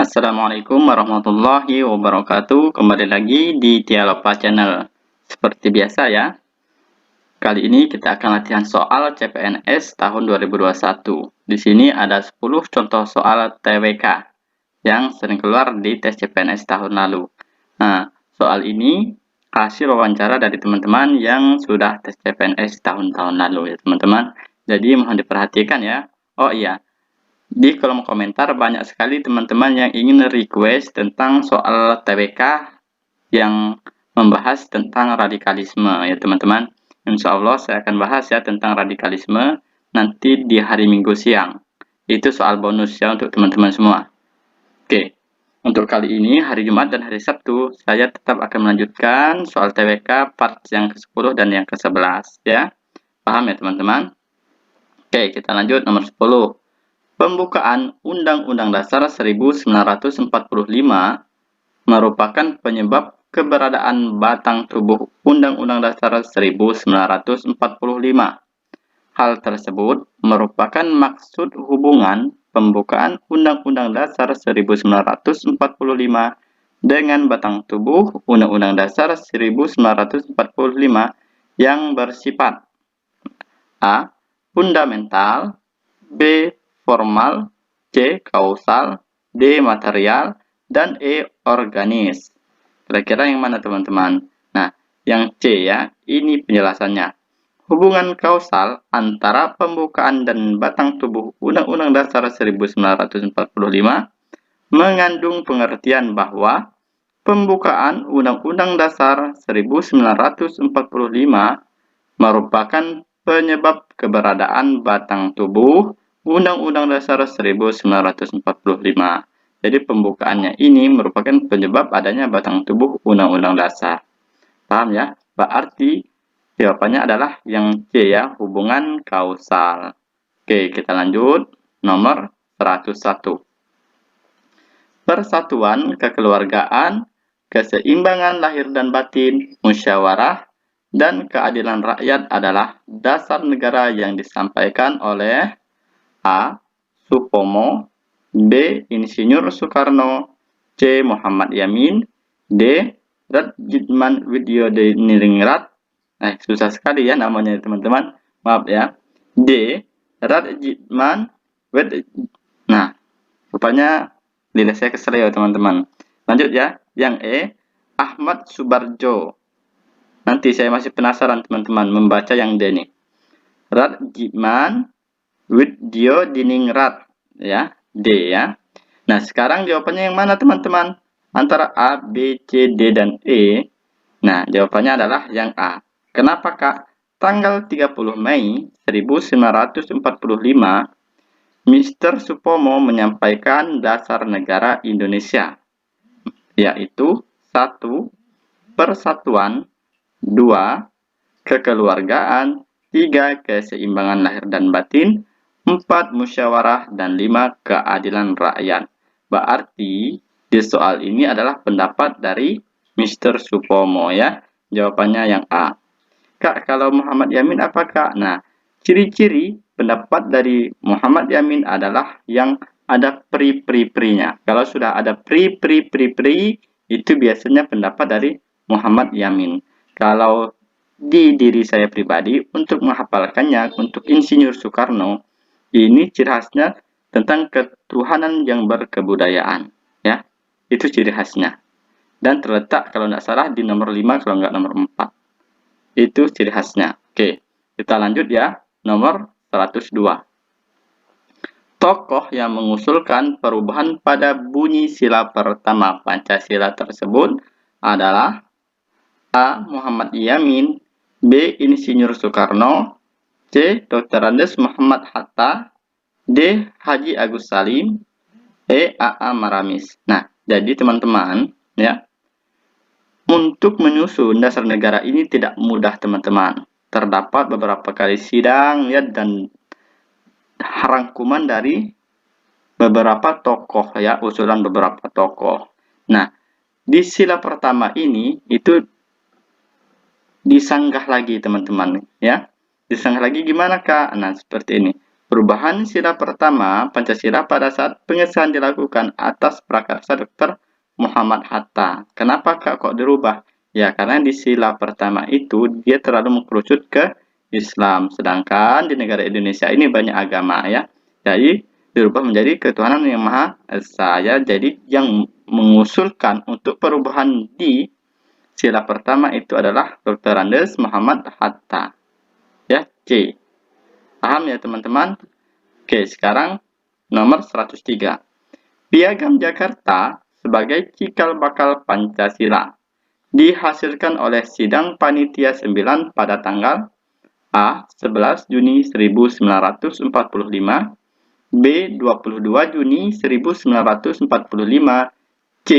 Assalamualaikum warahmatullahi wabarakatuh. Kembali lagi di Dialopa Channel. Seperti biasa ya, kali ini kita akan latihan soal CPNS tahun 2021. Di sini ada 10 contoh soal TWK yang sering keluar di tes CPNS tahun lalu. Nah, soal ini hasil wawancara dari teman-teman yang sudah tes CPNS tahun-tahun lalu ya teman-teman. Jadi mohon diperhatikan ya. Oh iya, di kolom komentar banyak sekali teman-teman yang ingin request tentang soal TWK yang membahas tentang radikalisme ya teman-teman. Insya Allah saya akan bahas ya tentang radikalisme nanti di hari Minggu siang. Itu soal bonus ya untuk teman-teman semua. Oke, untuk kali ini hari Jumat dan hari Sabtu saya tetap akan melanjutkan soal TWK part yang ke-10 dan yang ke-11 ya. Paham ya teman-teman? Oke, kita lanjut nomor 10. Pembukaan Undang-Undang Dasar 1945 merupakan penyebab keberadaan batang tubuh Undang-Undang Dasar 1945. Hal tersebut merupakan maksud hubungan pembukaan Undang-Undang Dasar 1945 dengan batang tubuh Undang-Undang Dasar 1945 yang bersifat A. Fundamental, B. Formal, C. Kausal, D. Material, dan E. Organis. Kira-kira yang mana teman-teman? Nah, yang C ya, ini penjelasannya. Hubungan kausal antara pembukaan dan batang tubuh Undang-Undang Dasar 1945 mengandung pengertian bahwa pembukaan Undang-Undang Dasar 1945 merupakan penyebab keberadaan batang tubuh Undang-Undang Dasar 1945. Jadi pembukaannya ini merupakan penyebab adanya batang tubuh Undang-Undang Dasar. Paham ya? Berarti jawabannya adalah yang C ya, hubungan kausal. Oke, kita lanjut. Nomor 101. Persatuan kekeluargaan, keseimbangan lahir dan batin, musyawarah, dan keadilan rakyat adalah dasar negara yang disampaikan oleh A. Supomo, B. Insinyur Soekarno, C. Muhammad Yamin, D. Radjidman Widyodiningrat. Susah sekali ya namanya teman-teman. Maaf ya. D. Radjidman Nah, rupanya lidah saya kesel ya teman-teman. Lanjut ya. Yang E. Ahmad Subarjo. Nanti saya masih penasaran teman-teman membaca yang D nih. Radjidman Widyodiningrat ya, D ya. Nah, sekarang jawabannya yang mana teman-teman? Antara A, B, C, D, dan E. Nah, jawabannya adalah yang A. Kenapa Kak? Tanggal 30 Mei 1945, Mr. Supomo menyampaikan dasar negara Indonesia, yaitu 1. Persatuan, 2. Kekeluargaan, 3. Keseimbangan lahir dan batin, 4. Musyawarah, dan 5. Keadilan rakyat. Berarti di soal ini adalah pendapat dari Mr. Supomo ya. Jawabannya yang A. Kak, kalau Muhammad Yamin apa Kak? Nah, ciri-ciri pendapat dari Muhammad Yamin adalah yang ada pri-pri-prinya. Kalau sudah ada pri-pri-pri-pri, itu biasanya pendapat dari Muhammad Yamin. Kalau di diri saya pribadi, untuk menghafalkannya, untuk Insinyur Soekarno, ini ciri khasnya tentang ketuhanan yang berkebudayaan. Ya, itu ciri khasnya. Dan terletak kalau tidak salah di nomor 5, kalau nggak nomor 4. Itu ciri khasnya. Oke, kita lanjut ya. Nomor 102. Tokoh yang mengusulkan perubahan pada bunyi sila pertama Pancasila tersebut adalah A. Muhammad Yamin, B. Insinyur Soekarno, C. Dr. Andes Muhammad Hatta, D. Haji Agus Salim, E. A.A. Maramis. Nah, jadi teman-teman, ya, untuk menyusun dasar negara ini tidak mudah teman-teman. Terdapat beberapa kali sidang ya dan rangkuman dari beberapa tokoh ya, usulan beberapa tokoh. Nah, di sila pertama ini itu disanggah lagi teman-teman ya. Disanggah lagi gimana Kak? Nah, seperti ini. Perubahan sila pertama Pancasila pada saat pengesahan dilakukan atas prakarsa Dr. Muhammad Hatta. Kenapa kok dirubah? Ya, karena di sila pertama itu dia terlalu mengkerucut ke Islam. Sedangkan di negara Indonesia ini banyak agama ya. Jadi dirubah menjadi ketuhanan yang Maha Esa ya. Jadi yang mengusulkan untuk perubahan di sila pertama itu adalah Dr. Andes Muhammad Hatta. Ya, C. Paham ya teman-teman? Oke, sekarang nomor 103. Piagam Jakarta sebagai cikal bakal Pancasila dihasilkan oleh Sidang Panitia 9 pada tanggal A. 11 Juni 1945, B. 22 Juni 1945, C.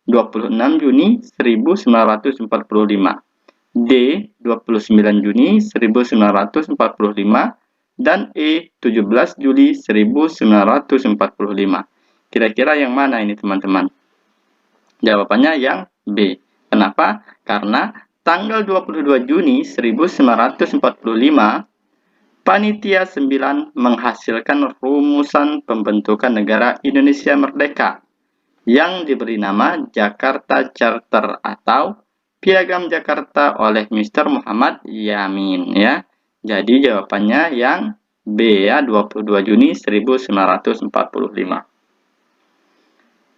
26 Juni 1945, D. 29 Juni 1945, dan E. 17 Juli 1945. Kira-kira yang mana ini teman-teman? Jawabannya yang B. Kenapa? Karena tanggal 22 Juni 1945, Panitia 9 menghasilkan rumusan pembentukan negara Indonesia Merdeka yang diberi nama Jakarta Charter atau Piagam Jakarta oleh Mr. Muhammad Yamin ya. Jadi jawabannya yang B ya, 22 Juni 1945.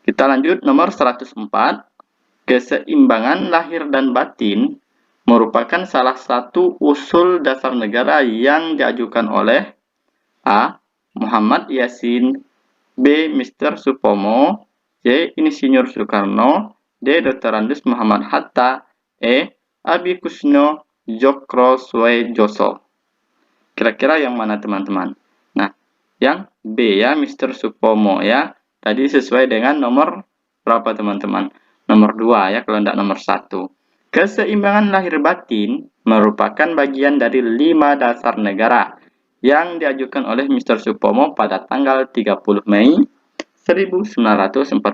Kita lanjut nomor 104. Keseimbangan lahir dan batin merupakan salah satu usul dasar negara yang diajukan oleh A. Muhammad Yasin, B. Mr. Supomo, C. Insinyur Soekarno, D. Dr. Andes Muhammad Hatta, E. Abi Kusno Djokroeswoejoso. Kira-kira yang mana teman-teman? Nah, yang B ya, Mr. Supomo ya. Tadi sesuai dengan nomor berapa teman-teman? Nomor 2 ya, kalau tidak nomor 1. Keseimbangan lahir batin merupakan bagian dari 5 dasar negara yang diajukan oleh Mr. Supomo pada tanggal 30 Mei 1945.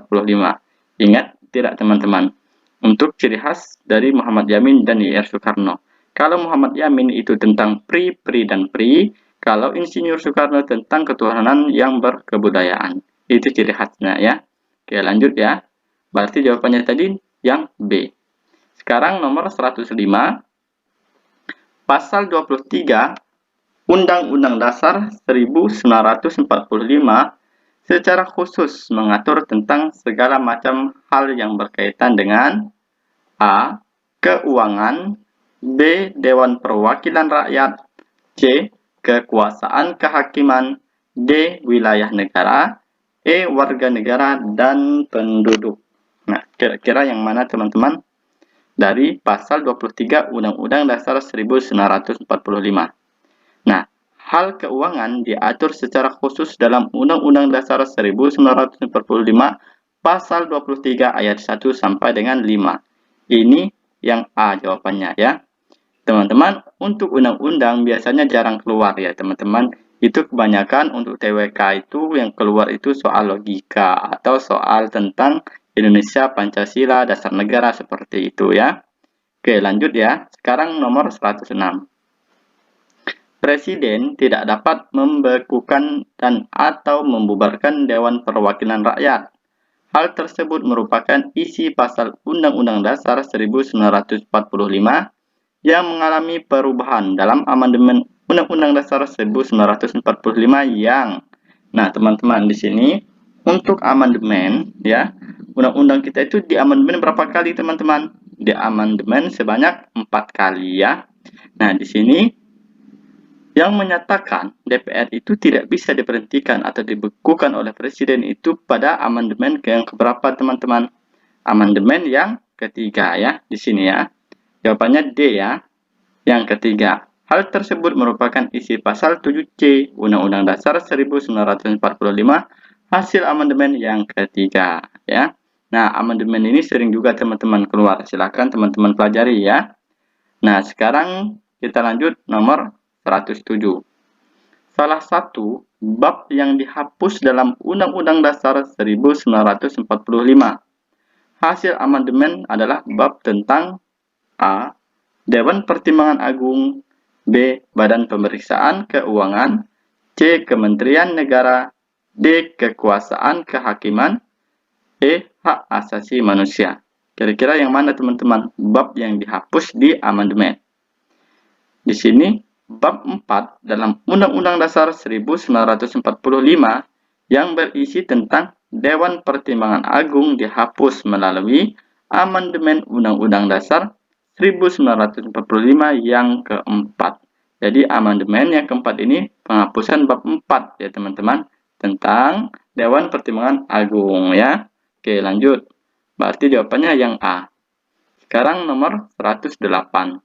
Ingat tidak teman-teman? Untuk ciri khas dari Muhammad Yamin dan Y.R. Soekarno. Kalau Muhammad Yamin itu tentang pri, dan pri. Kalau Insinyur Soekarno tentang ketuhanan yang berkebudayaan. Itu ciri khasnya ya. Oke, lanjut ya. Berarti jawabannya tadi yang B. Sekarang nomor 105. Pasal 23 Undang-Undang Dasar 1945 secara khusus mengatur tentang segala macam hal yang berkaitan dengan A. Keuangan, B. Dewan Perwakilan Rakyat, C. Kekuasaan kehakiman, D. Wilayah negara, E. Warga negara dan penduduk. Nah, kira-kira yang mana teman-teman? Dari pasal 23 Undang-Undang Dasar 1945. Nah, hal keuangan diatur secara khusus dalam Undang-Undang Dasar 1945 pasal 23 ayat 1 sampai dengan 5. Ini yang A jawabannya ya. Teman-teman, untuk undang-undang biasanya jarang keluar ya teman-teman. Itu kebanyakan untuk TWK itu yang keluar itu soal logika atau soal tentang Indonesia Pancasila dasar negara seperti itu ya. Oke, lanjut ya. Sekarang nomor 106. Presiden tidak dapat membekukan dan atau membubarkan Dewan Perwakilan Rakyat. Hal tersebut merupakan isi pasal Undang-Undang Dasar 1945 yang mengalami perubahan dalam amandemen Undang-Undang Dasar 1945 yang, nah teman-teman di sini untuk amandemen ya, undang-undang kita itu diamandemen berapa kali teman-teman? Diamandemen sebanyak 4 kali ya. Nah di sini yang menyatakan DPR itu tidak bisa diberhentikan atau dibekukan oleh presiden itu pada amandemen yang keberapa teman-teman? Amandemen yang ketiga ya di sini ya. Jawabannya D ya, yang ketiga. Hal tersebut merupakan isi pasal 7C Undang-Undang Dasar 1945 hasil amandemen yang ketiga ya. Nah, amandemen ini sering juga teman-teman keluar. Silakan teman-teman pelajari ya. Nah, sekarang kita lanjut nomor 107. Salah satu bab yang dihapus dalam Undang-Undang Dasar 1945 hasil amandemen adalah bab tentang A. Dewan Pertimbangan Agung, B. Badan Pemeriksaan Keuangan, C. Kementerian Negara, D. Kekuasaan kehakiman, E. Hak asasi manusia. Kira-kira yang mana teman-teman bab yang dihapus di amandemen? Di sini bab 4 dalam Undang-Undang Dasar 1945 yang berisi tentang Dewan Pertimbangan Agung dihapus melalui amandemen Undang-Undang Dasar 1945 yang keempat. Jadi amandemen yang keempat ini penghapusan bab 4 ya teman-teman, tentang Dewan Pertimbangan Agung ya. Oke, lanjut. Berarti jawabannya yang A. Sekarang nomor 108.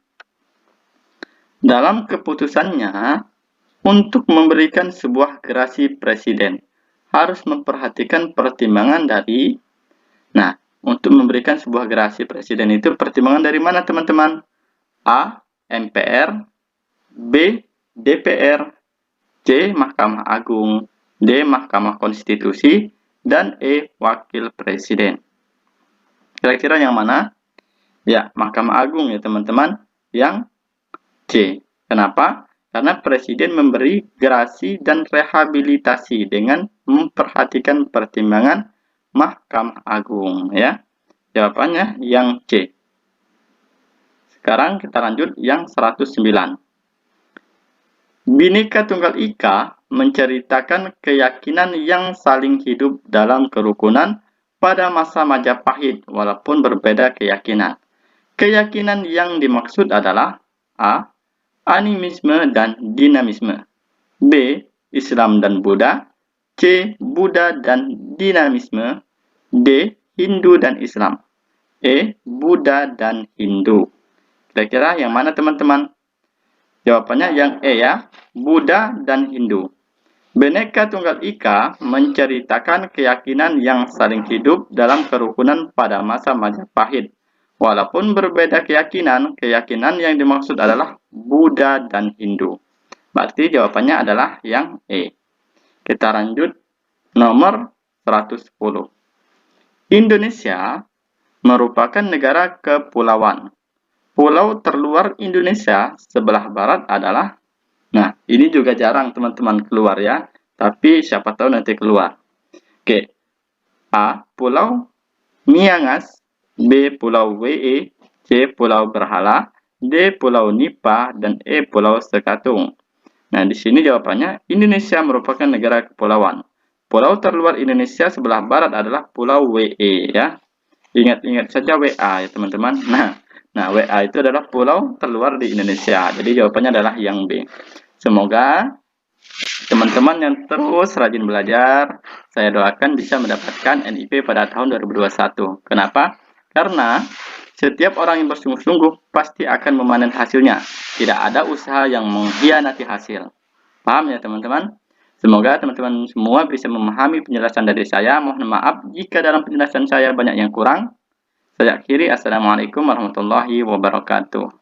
Dalam keputusannya, untuk memberikan sebuah gerasi presiden, harus memperhatikan pertimbangan dari... Nah, untuk memberikan sebuah gerasi presiden itu pertimbangan dari mana teman-teman? A. MPR, B. DPR, C. Mahkamah Agung, D. Mahkamah Konstitusi, dan E. Wakil Presiden. Kira-kira yang mana? Ya, Mahkamah Agung ya teman-teman. Yang C. Kenapa? Karena Presiden memberi gerasi dan rehabilitasi dengan memperhatikan pertimbangan Mahkamah Agung ya. Jawabannya yang C. Sekarang kita lanjut yang 109. Bhinneka Tunggal Ika menceritakan keyakinan yang saling hidup dalam kerukunan pada masa Majapahit walaupun berbeda keyakinan. Keyakinan yang dimaksud adalah A. Animisme dan dinamisme, B. Islam dan Buddha, C. Buddha dan dinamisme, D. Hindu dan Islam, E. Buddha dan Hindu. Kira-kira yang mana teman-teman? Jawabannya yang E ya, Buddha dan Hindu. Bhinneka Tunggal Ika menceritakan keyakinan yang saling hidup dalam kerukunan pada masa Majapahit. Walaupun berbeda keyakinan, keyakinan yang dimaksud adalah Buddha dan Hindu. Berarti jawabannya adalah yang E. Kita lanjut nomor 110. Indonesia merupakan negara kepulauan. Pulau terluar Indonesia sebelah barat adalah... Nah, ini juga jarang teman-teman keluar ya. Tapi siapa tahu nanti keluar. Oke. A. Pulau Miangas, B. Pulau WE, C. Pulau Berhala, D. Pulau Nipa, dan E. Pulau Sekatung. Nah, di sini jawabannya Indonesia merupakan negara kepulauan. Pulau terluar Indonesia sebelah barat adalah Pulau WE ya. Ingat-ingat saja WA ya teman-teman. Nah, WA itu adalah pulau terluar di Indonesia. Jadi jawabannya adalah yang B. Semoga teman-teman yang terus rajin belajar, saya doakan bisa mendapatkan NIP pada tahun 2021. Kenapa? Karena setiap orang yang bersungguh-sungguh pasti akan memanen hasilnya. Tidak ada usaha yang mengkhianati hasil. Paham ya teman-teman? Semoga teman-teman semua bisa memahami penjelasan dari saya. Mohon maaf jika dalam penjelasan saya banyak yang kurang. Saya akhiri. Assalamualaikum warahmatullahi wabarakatuh.